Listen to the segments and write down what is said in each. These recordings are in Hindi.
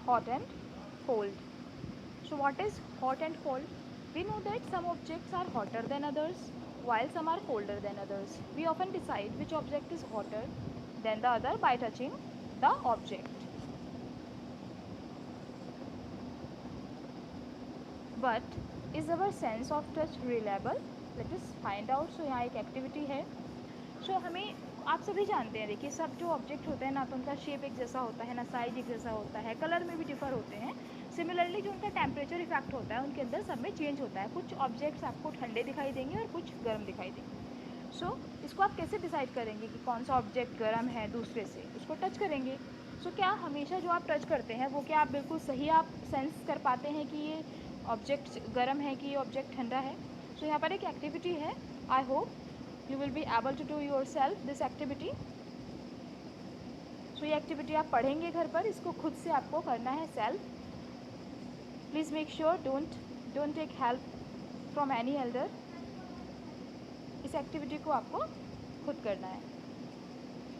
hot and cold. So what is hot and cold? We know that some objects are hotter than others while some are colder than others. We often decide which object is hotter than the other by touching the object. But is our sense of touch reliable? Let us find out. So यहाँ एक एक्टिविटी है. So हमें आप सभी जानते हैं, देखिए सब जो ऑब्जेक्ट होते हैं ना तो उनका शेप एक जैसा होता है ना साइज एक जैसा होता है, कलर में भी डिफर होते हैं. सिमिलरली जो उनका टेम्परेचर इफेक्ट होता है उनके अंदर सब में चेंज होता है. कुछ ऑब्जेक्ट्स आपको ठंडे दिखाई देंगे और कुछ गर्म दिखाई देंगे. सो इसको आप कैसे डिसाइड करेंगे कि कौन सा ऑब्जेक्ट गर्म है दूसरे से? उसको टच करेंगे. सो क्या हमेशा जो आप टच करते हैं वो क्या आप बिल्कुल सही आप सेंस कर पाते हैं कि ये ऑब्जेक्ट गर्म है कि ये ऑब्जेक्ट ठंडा है? सो यहाँ पर एक एक्टिविटी है. I hope you will be able to do your self this activity. So ये एक्टिविटी आप पढ़ेंगे घर पर, इसको खुद से आपको करना है self. Please make sure don't take help from any elder. इस एक्टिविटी को आपको खुद करना है.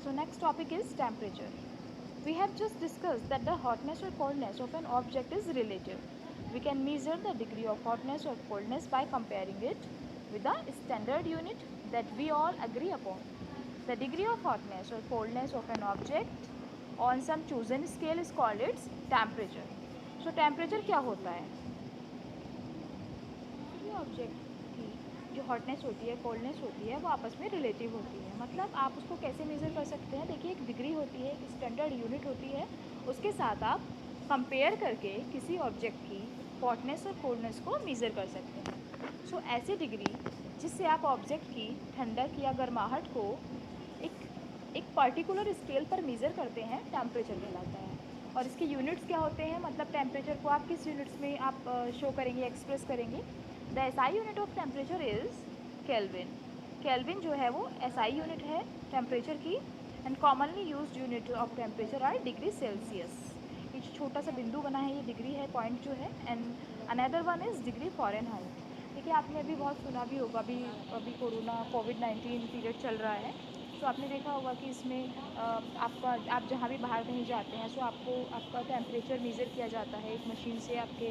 So next topic is temperature. We have just discussed that the hotness और coldness of an object is relative. We can measure the degree of hotness or coldness by comparing it with a standard unit that we all agree upon. The degree of hotness or coldness of an object on some chosen scale is called its temperature. So temperature क्या होता है? किसी ऑब्जेक्ट की जो हॉटनेस होती है कोल्डनेस होती है वो आपस में रिलेटिव होती है. मतलब आप उसको कैसे मेज़र कर सकते हैं? देखिए एक डिग्री होती है, एक स्टैंडर्ड यूनिट होती है, उसके साथ आप कंपेयर करके किसी ऑब्जेक्ट की हॉटनेस और कोल्डनेस को मेज़र कर सकते हैं. सो ऐसी डिग्री जिससे आप ऑब्जेक्ट की ठंडक या गर्माहट को एक पर्टिकुलर स्केल पर मेज़र करते हैं टेम्परेचर कहलाता है. और इसके यूनिट्स क्या होते हैं? मतलब टेम्परेचर को आप किस यूनिट्स में आप शो करेंगे, एक्सप्रेस करेंगे? The SI unit of temperature is kelvin. Kelvin जो है वो एसआई यूनिट है टेम्परेचर की. And commonly used unit of temperature are degree Celsius. ये छोटा सा बिंदु बना है, ये डिग्री है, पॉइंट जो है. And another one is degree Fahrenheit. देखिए आपने अभी बहुत सुना भी होगा, अभी कोरोना कोविड-19 पीरियड चल रहा है. तो आपने देखा होगा कि इसमें आप जहाँ भी बाहर कहीं जाते हैं सो आपको आपका टेम्परेचर मेज़र किया जाता है एक मशीन से आपके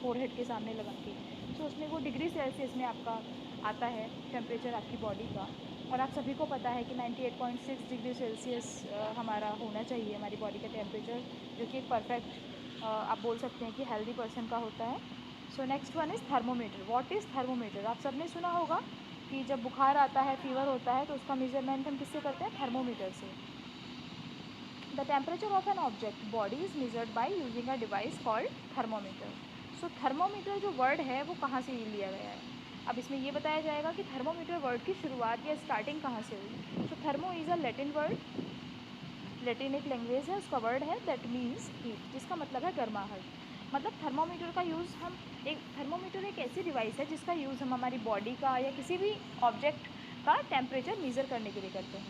फोरहेड के सामने लगा के. सो उसमें वो डिग्री सेल्सियस में आपका आता है टेम्परेचर आपकी बॉडी का. और आप सभी को पता है कि 98.6 डिग्री सेल्सियस हमारा होना चाहिए, हमारी बॉडी का टेम्परेचर, जो कि एक परफेक्ट आप बोल सकते हैं कि हेल्दी पर्सन का होता है. So next one is thermometer. What is thermometer? आप सब ने सुना होगा कि जब बुखार आता है, फीवर होता है, तो उसका मेजरमेंट हम किससे करते हैं? थर्मोमीटर से. The temperature of an object body is measured by using a device called thermometer. So thermometer जो वर्ड है वो कहाँ से लिया गया है? अब इसमें ये बताया जाएगा कि थर्मोमीटर वर्ड की शुरुआत या स्टार्टिंग कहाँ से हुई. So thermo is a Latin word. Latin एक लैंग्वेज है, उसका वर्ड है दैट मीन्स हीट, जिसका मतलब है गर्माहट. मतलब थर्मोमीटर का यूज़ हम थर्मोमीटर एक ऐसी डिवाइस है जिसका यूज़ हम हमारी बॉडी का या किसी भी ऑब्जेक्ट का टेम्परेचर मेज़र करने के लिए करते हैं.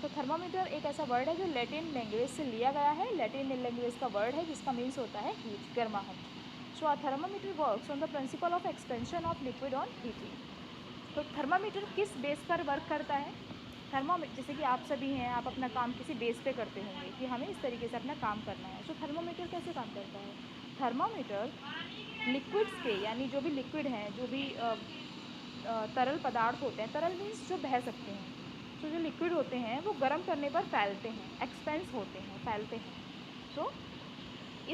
तो थर्मोमीटर एक ऐसा वर्ड है जो लैटिन लैंग्वेज से लिया गया है. लैटिन लैंग्वेज का वर्ड है जिसका मीन्स होता है हीट, गर्माहट. So a thermometer works on the principle of expansion of liquid on heating. तो थर्मामीटर किस बेस पर वर्क करता है? थर्मामीटर, जैसे कि आप सभी हैं, आप अपना काम किसी बेस पे करते होंगे कि हमें इस तरीके से अपना काम करना है. सो थर्मामीटर कैसे काम करता है? थर्मामीटर लिक्विड्स के, यानी जो भी लिक्विड हैं, जो भी तरल पदार्थ होते हैं, तरल मीन्स जो बह सकते हैं. सो जो लिक्विड होते हैं वो गर्म करने पर फैलते हैं, एक्सपेंस होते हैं, फैलते हैं. सो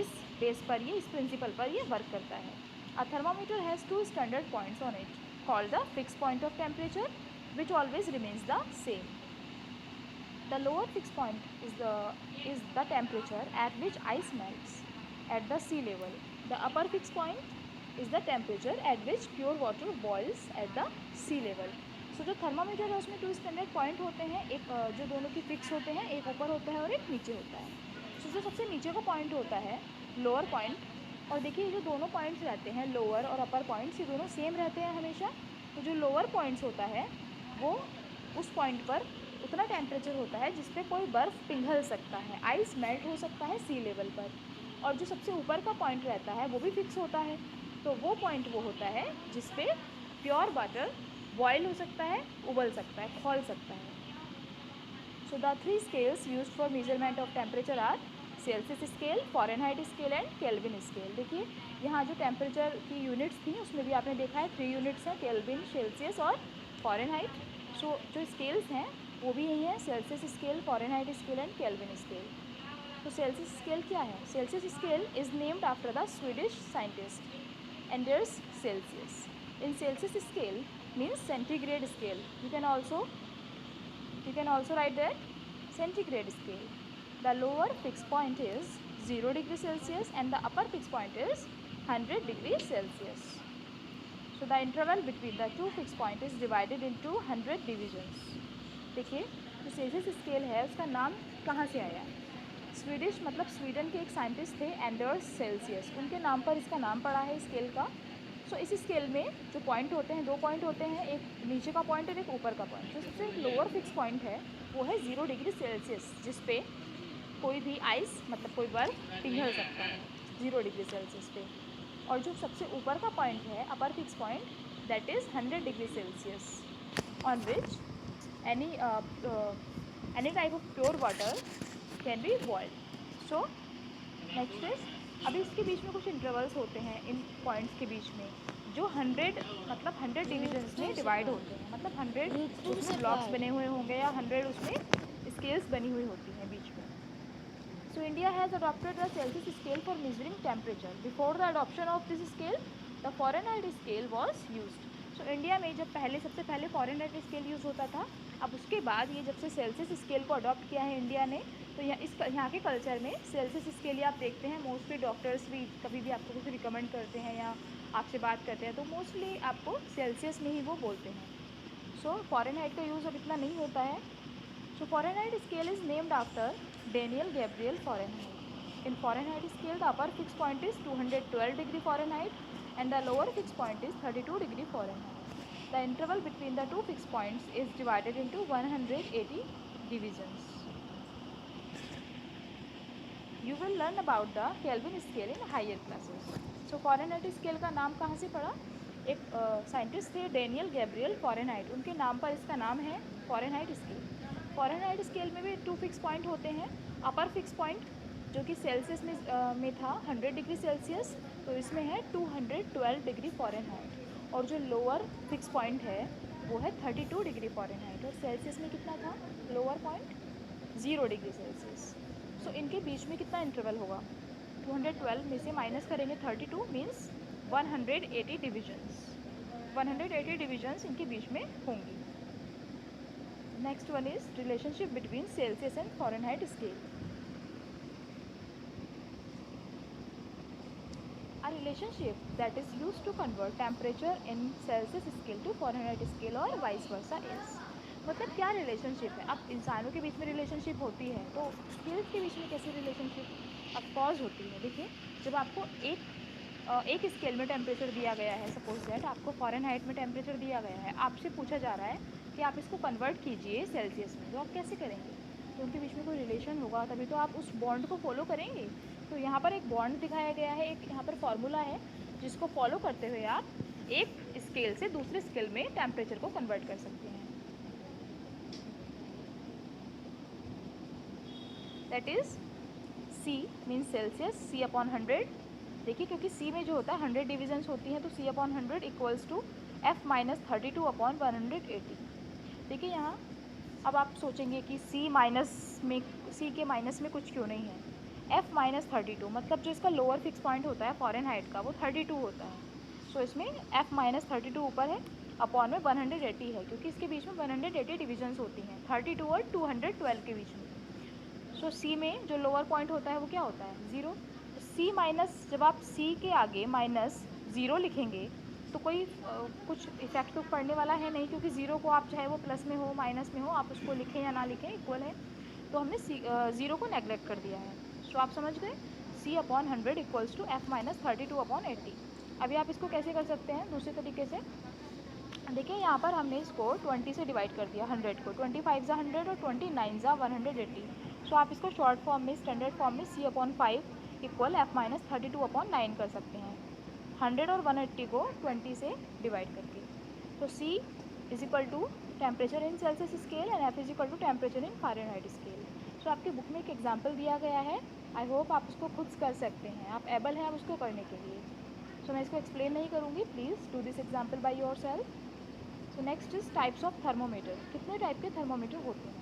इस बेस पर इस प्रिंसिपल पर ये वर्क करता है. A thermometer has two standard points on it called the fixed point of temperature, which always remains the same. The lower fixed point is the temperature at which ice melts at the sea level. The upper fixed point is the temperature at which pure water boils at the sea level. So जो थर्मामीटर है उसमें 2 स्टैंडर्ड पॉइंट होते हैं, एक जो दोनों की फिक्स होते हैं, एक ऊपर होता है और एक नीचे होता है. सो जो सबसे नीचे का पॉइंट होता है, लोअर पॉइंट, और देखिए ये जो दोनों पॉइंट्स रहते हैं, लोअर और अपर पॉइंट्स, ये दोनों सेम रहते हैं हमेशा. तो जो लोअर पॉइंट्स होता है वो उस पॉइंट पर उतना टेम्परेचर होता है जिस पे कोई बर्फ़ पिघल सकता है, आइस मेल्ट हो सकता है सी लेवल पर. और जो सबसे ऊपर का पॉइंट रहता है वो भी फिक्स होता है. तो वो पॉइंट वो होता है जिस पे प्योर वाटर बॉयल हो सकता है, उबल सकता है, खौल सकता है. So the three scales used for measurement of temperature are Celsius scale, Fahrenheit scale and kelvin scale. देखिए यहाँ जो टेम्परेचर की यूनिट्स थी उसमें भी आपने देखा है 3 यूनिट्स हैं, केल्विन, सेल्सियस और फ़ारेनहाइट। सो जो स्केल्स हैं वो भी यही है, Celsius scale, Fahrenheit scale and kelvin scale. तो सेल्सियस स्केल क्या है? Celsius scale is named after the Swedish scientist Anders Celsius. In Celsius scale means centigrade scale. You can also write that centigrade scale. The lower fixed point is 0 degree Celsius and the upper fixed point is 100 degree Celsius. So the interval between the two fixed point is divided into 100 divisions. देखिए जो सेल्सियस स्केल है उसका नाम कहाँ से आया? स्वीडिश मतलब स्वीडन के एक साइंटिस्ट थे एंडर्स सेल्सियस, उनके नाम पर इसका नाम पड़ा है स्केल का। सो इस स्केल में जो पॉइंट होते हैं, 2 पॉइंट होते हैं, एक नीचे का पॉइंट और एक ऊपर का पॉइंट। जो सबसे लोअर फिक्स पॉइंट है वो है 0 डिग्री सेल्सियस, जिस पे कोई भी आइस मतलब कोई बर्फ पिघल सकता है 0 डिग्री सेल्सियस पे। और जो सबसे ऊपर का पॉइंट है, upper fix point, that is 100 degree Celsius on which any type of pure water can be boiled. So next is, अभी इसके बीच में कुछ इंटरवल्स होते हैं इन पॉइंट्स के बीच में जो 100 मतलब 100 डिविजन्स में डिवाइड होते हैं, मतलब 100 उसमें ब्लॉक्स बने हुए होंगे या 100 उसमें स्केल्स बनी हुई होती हैं बीच में। So India has adopted the Celsius scale for measuring temperature. Before the adoption of this scale, the Fahrenheit scale was used. So India में जब सबसे पहले फ़ारेनहाइट स्केल यूज़ होता था, अब उसके बाद ये जब से सेल्सियस स्केल को अडॉप्ट किया है इंडिया ने, तो यहाँ के कल्चर में सेल्सियस स्केल ही आप देखते हैं। मोस्टली डॉक्टर्स भी कभी भी आपको कुछ रिकमेंड करते हैं या आपसे बात करते हैं तो मोस्टली आपको सेल्सियस में ही वो बोलते हैं। सो फ़ारेनहाइट का यूज़ अब इतना नहीं होता है। So Fahrenheit scale is named after Daniel Gabriel Fahrenheit. In Fahrenheit scale, the upper fixed point is 212 degree Fahrenheit and the lower fixed point is 32 degree Fahrenheit. The interval between the two fixed points is divided into 180 divisions. You will learn about the Kelvin scale in higher classes. So Fahrenheit scale का नाम कहाँ से पड़ा? एक साइंटिस्ट थे डेनियल गैब्रियल फ़ारेनहाइट, उनके नाम पर इसका नाम है फ़ारेनहाइट स्केल। फ़ारेनहाइट स्केल में भी 2 फिक्स पॉइंट होते हैं। अपर फिक्स पॉइंट जो कि सेल्सियस में था 100 डिग्री सेल्सियस, तो इसमें है 212 डिग्री फ़ारेनहाइट। और जो लोअर फिक्स पॉइंट है वो है 32 डिग्री फ़ारेनहाइट। और सेल्सियस में कितना था lower point? 0 degree Celsius. So इनके बीच में कितना इंटरवल होगा? 212 में से माइनस करेंगे 32 मीन्स 180 डिविजन्स। 180 डिविजन्स इनके बीच में होंगी। Next one is relationship between Celsius and Fahrenheit scale. A relationship that is used to convert temperature in Celsius scale to Fahrenheit scale or vice versa is. मतलब क्या रिलेशनशिप है? अब इंसानों के बीच में रिलेशनशिप होती है तो स्केल्स के बीच में कैसी रिलेशनशिप ऑफकोर्स होती है। देखिए जब आपको एक स्केल में टेम्परेचर दिया गया है, सपोज दैट आपको फ़ारेनहाइट में टेम्परेचर दिया गया है, आपसे पूछा जा रहा है कि आप इसको कन्वर्ट कीजिए सेल्सियस में, तो आप कैसे करेंगे? तो उनके बीच में कोई रिलेशन होगा तभी तो आप उस बॉन्ड को फॉलो करेंगे। तो यहाँ पर एक बॉन्ड दिखाया गया है, एक यहाँ पर फॉर्मूला है जिसको फॉलो करते हुए आप एक स्केल से दूसरे स्केल में टेम्परेचर को कन्वर्ट कर सकते हैं। That is C means Celsius, C upon 100। देखिए क्योंकि C में जो होता है 100 डिविजन्स होती हैं तो C upon 100 equals to F minus 32 upon 180। देखिए यहाँ अब आप सोचेंगे कि C के माइनस में कुछ क्यों नहीं है। F माइनस 32 मतलब जो इसका लोअर फिक्स पॉइंट होता है फ़ारेनहाइट का वो 32 होता है। सो इसमें F माइनस 32 ऊपर है, अपॉन में 180 है क्योंकि इसके बीच में 180 डिविजन्स होती हैं 32 और 212 के बीच में। सो C में जो लोअर पॉइंट होता है वो क्या होता है? 0। तो C माइनस, जब आप C के आगे माइनस 0 लिखेंगे तो कोई कुछ इफेक्ट तो पड़ने वाला है नहीं, क्योंकि 0 को आप चाहे वो प्लस में हो माइनस में हो आप उसको लिखें या ना लिखें इक्वल है। तो हमने 0 को नेगलेक्ट कर दिया है। सो आप समझ गए, C upon 100 equals to F minus 32 upon 80। अभी आप इसको कैसे कर सकते हैं दूसरे तरीके से? देखिए यहाँ पर हमने इसको 20 से डिवाइड कर दिया 100 को, 25 ज़ा 100 और 29 ज़ा 180। सो आप इसको शॉर्ट फॉर्म में, स्टैंडर्ड फॉर्म में C upon 5 equal F minus 32 upon 9 कर सकते हैं 100 और 180 को 20 से डिवाइड करके। तो C is equal to temperature in Celsius scale and F is equal to temperature in Fahrenheit scale. So आपके बुक में एक एग्जाम्पल दिया गया है आई होप आप उसको खुद कर सकते हैं, आप एबल हैं आप उसको करने के लिए। सो मैं इसको एक्सप्लेन नहीं करूँगी, please do this example by your self. So next is types of thermometer. कितने टाइप के थर्मोमीटर होते हैं?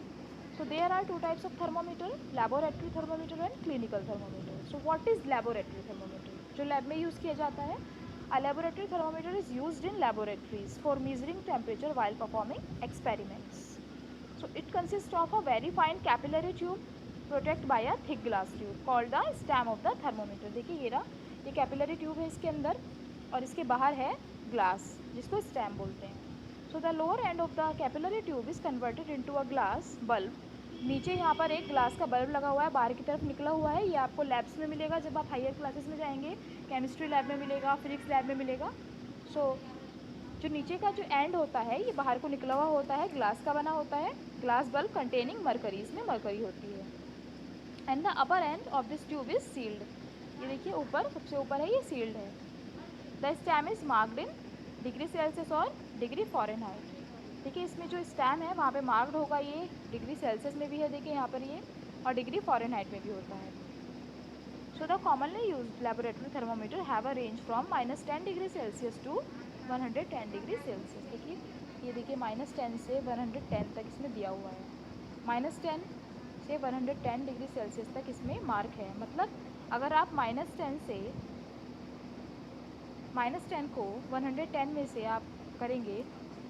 So there are two types of thermometer, laboratory thermometer and clinical thermometer. So what is laboratory thermometer? जो लैब में यूज़ किया जाता है। A laboratory thermometer is used in laboratories for measuring temperature while performing experiments. So it consists of a very fine capillary tube protected by a thick glass tube called the stem of the thermometer. देखिए ये रहा, ये कैपिलरी ट्यूब है इसके अंदर और इसके बाहर है ग्लास जिसको स्टेम बोलते हैं. So the lower end of the capillary tube is converted into a glass bulb. नीचे यहाँ पर एक ग्लास का बल्ब लगा हुआ है, बाहर की तरफ निकला हुआ है. ये आपको लैब्स में मिलेगा जब आप हायर क्लासेस में जाएंगे, केमिस्ट्री लैब में मिलेगा, फिजिक्स लैब में मिलेगा. सो जो नीचे का जो एंड होता है ये बाहर को निकला हुआ होता है, ग्लास का बना होता है. ग्लास बल्ब कंटेनिंग मरकरी, इसमें मरकरी होती है. And the upper end of this tube is sealed. ये देखिए ऊपर, सबसे ऊपर है, ये सील्ड है. The stem is marked in degree Celsius और डिग्री फ़ारेनहाइट. देखिए इसमें जो स्टेम है वहाँ पे मार्क्ड होगा, ये डिग्री सेल्सियस में भी है, देखिए यहाँ पर ये, और डिग्री फ़ारेनहाइट में भी होता है. So the commonly used laboratory thermometer have a range from -10 degree Celsius to 110 degree Celsius. देखिए ये देखिए -10 से 110 तक इसमें दिया हुआ है. -10 से 110 डिग्री सेल्सियस तक इसमें मार्क है. मतलब अगर आप -10 को 110 में से आप करेंगे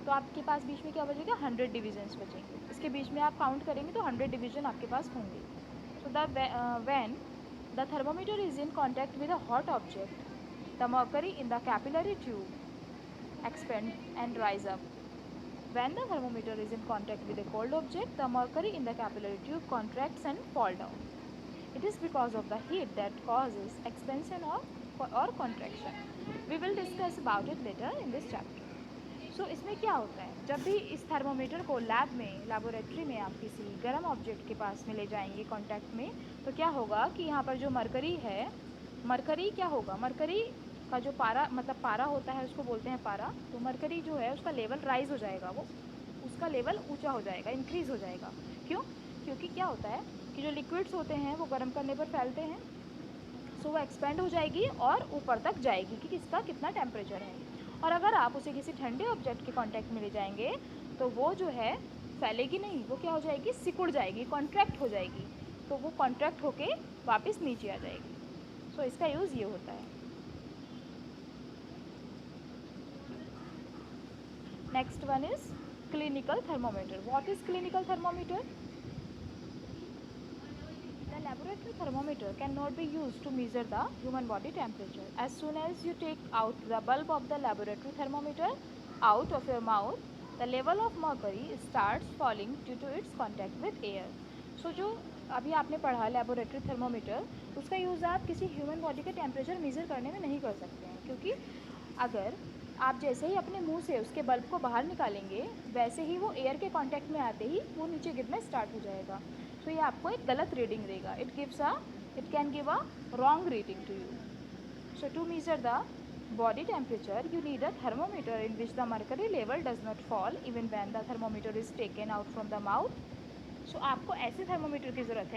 तो आपके पास बीच में क्या बचेगा, 100 डिविजन्स बचेंगे. इसके बीच में आप काउंट करेंगे तो 100 डिवीजन आपके पास होंगे. So when the thermometer is in contact with a hot object, the mercury in the capillary tube expand and rise up. When the thermometer is in contact with a cold object, the mercury in the capillary tube contracts and fall down. It is because of the heat that causes expansion or contraction. We will discuss about it later in this chapter. सो इसमें क्या होता है, जब भी इस थर्मोमीटर को लैब में, लैबोरेटरी में आप किसी गर्म ऑब्जेक्ट के पास में ले जाएंगे कांटेक्ट में, तो क्या होगा कि यहाँ पर जो मरकरी है, मरकरी क्या होगा, मरकरी का जो पारा, मतलब पारा होता है उसको बोलते हैं पारा. तो मरकरी जो है उसका लेवल राइज हो जाएगा, वो उसका लेवल ऊंचा हो जाएगा, इंक्रीज़ हो जाएगा. क्यों? क्योंकि क्या होता है कि जो लिक्विड्स होते हैं वो गर्म करने पर फैलते हैं. सो वो एक्सपेंड हो जाएगी और ऊपर तक जाएगी कि किसका कितना टेम्परेचर है. और अगर आप उसे किसी ठंडे ऑब्जेक्ट के कांटेक्ट में ले जाएंगे तो वो जो है फैलेगी नहीं, वो क्या हो जाएगी, सिकुड़ जाएगी, कॉन्ट्रैक्ट हो जाएगी. तो वो कॉन्ट्रैक्ट होके वापस नीचे आ जाएगी. सो इसका यूज़ ये होता है. Next one is clinical thermometer. What is clinical thermometer? The laboratory thermometer cannot be used to measure the human body temperature. As soon as you take out the bulb of the laboratory thermometer out of your mouth, the level of mercury starts falling due to its contact with air. So जो अभी आपने पढ़ा लेबोरेटरी थर्मोमीटर, उसका यूज़ आप किसी ह्यूमन बॉडी का टेम्परेचर मेज़र करने में नहीं कर सकते हैं. क्योंकि अगर आप जैसे ही अपने मुंह से उसके बल्ब को बाहर निकालेंगे, वैसे ही वो एयर के कांटेक्ट में आते ही वो नीचे गिरना स्टार्ट हो जाएगा. तो ये आपको एक गलत रीडिंग देगा. It can give a wrong reading to you. So to measure the body temperature you need a thermometer in which the mercury level does not fall even when the thermometer is taken out from the mouth. So आपको ऐसे थर्मोमीटर की ज़रूरत है